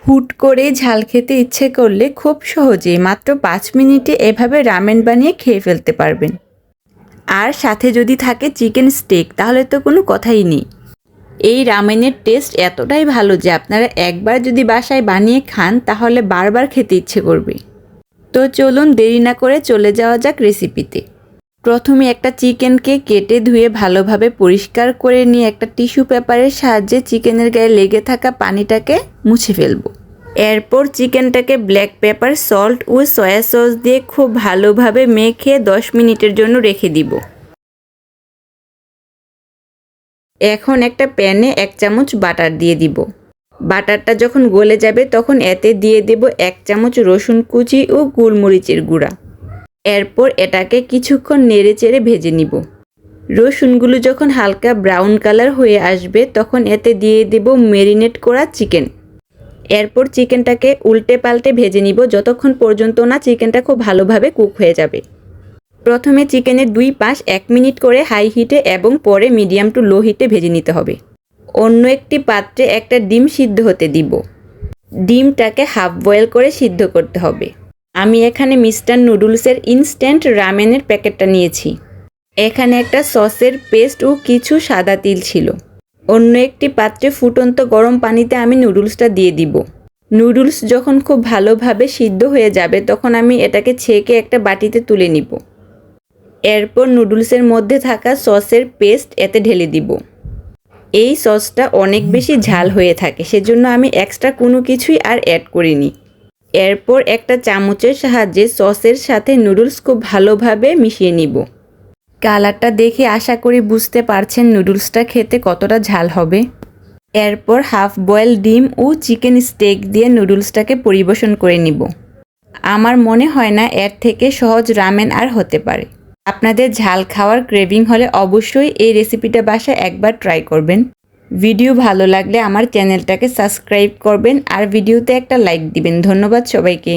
হুট করে ঝাল খেতে ইচ্ছে করলে খুব সহজেই মাত্র 5 মিনিটে এভাবে রামেন বানিয়ে খেয়ে ফেলতে পারবেন। আর সাথে যদি থাকে চিকেন স্টেক তাহলে তো কোনো কথাই নেই। এই রামেনের টেস্ট এতটাই ভালো যে আপনারা একবার যদি বাসায় বানিয়ে খান তাহলে বারবার খেতে ইচ্ছে করবে। তো চলুন দেরি না করে চলে যাওয়া যাক রেসিপিতে। প্রথমে একটা চিকেনকে কেটে ধুয়ে ভালোভাবে পরিষ্কার করে নিয়ে একটা টিস্যু পেপারের সাহায্যে চিকেনের গায়ে লেগে থাকা পানিটাকে মুছে ফেলব। এরপর চিকেনটাকে ব্ল্যাক পেপার, সল্ট ও সয়া সস দিয়ে খুব ভালোভাবে মেখে 10 মিনিটের জন্য রেখে দিব। এখন একটা প্যানে 1 চামচ বাটার দিয়ে দিব। বাটারটা যখন গলে যাবে তখন এতে দিয়ে দেব 1 চামচ রসুন কুচি ও গোলমরিচের গুঁড়া। এরপর এটাকে কিছুক্ষণ নেড়েচেড়ে ভেজে নিব। রসুনগুলো যখন হালকা ব্রাউন কালার হয়ে আসবে তখন এতে দিয়ে দেব ম্যারিনেট করা চিকেন। এরপর চিকেনটাকে উল্টে পাল্টে ভেজে নিব যতক্ষণ পর্যন্ত না চিকেনটা খুব ভালোভাবে কুক হয়ে যাবে। প্রথমে চিকেনের 2 পাশ 1 মিনিট করে হাই হিটে এবং পরে মিডিয়াম টু লো হিটে ভেজে নিতে হবে। অন্য একটি পাত্রে একটা ডিম সিদ্ধ হতে দিব। ডিমটাকে হাফ বয়েল করে সিদ্ধ করতে হবে। আমি এখানে মিস্টার নুডলসের ইনস্ট্যান্ট রামেনের প্যাকেটটা নিয়েছি। এখানে একটা সসের পেস্ট ও কিছু সাদা তিল ছিল। অন্য একটি পাত্রে ফুটন্ত গরম পানিতে আমি নুডলসটা দিয়ে দিব। নুডলস যখন খুব ভালোভাবে সিদ্ধ হয়ে যাবে তখন আমি এটাকে ছেঁকে একটা বাটিতে তুলে নিব। এরপর নুডলসের মধ্যে থাকা সসের পেস্ট এতে ঢেলে দিব। এই সসটা অনেক বেশি ঝাল হয়ে থাকে, সেজন্য আমি এক্সট্রা কোনো কিছুই আর অ্যাড করিনি। এরপর একটা চামচের সাহায্যে সসের সাথে নুডলস খুব ভালোভাবে মিশিয়ে নিব। কালারটা দেখে আশা করি বুঝতে পারছেন নুডলসটা খেতে কতটা ঝাল হবে। এরপর হাফ বয়েল ডিম ও চিকেন স্টেক দিয়ে নুডলসটাকে পরিবেশন করে নিব। আমার মনে হয় না এর থেকে সহজ রামেন আর হতে পারে। আপনাদের ঝাল খাওয়ার ক্রেভিং হলে অবশ্যই এই রেসিপিটা বাসায় একবার ট্রাই করবেন। ভিডিও ভালো লাগলে আমার চ্যানেলটাকে সাবস্ক্রাইব করবেন আর ভিডিওতে একটা লাইক দিবেন। ধন্যবাদ সবাইকে।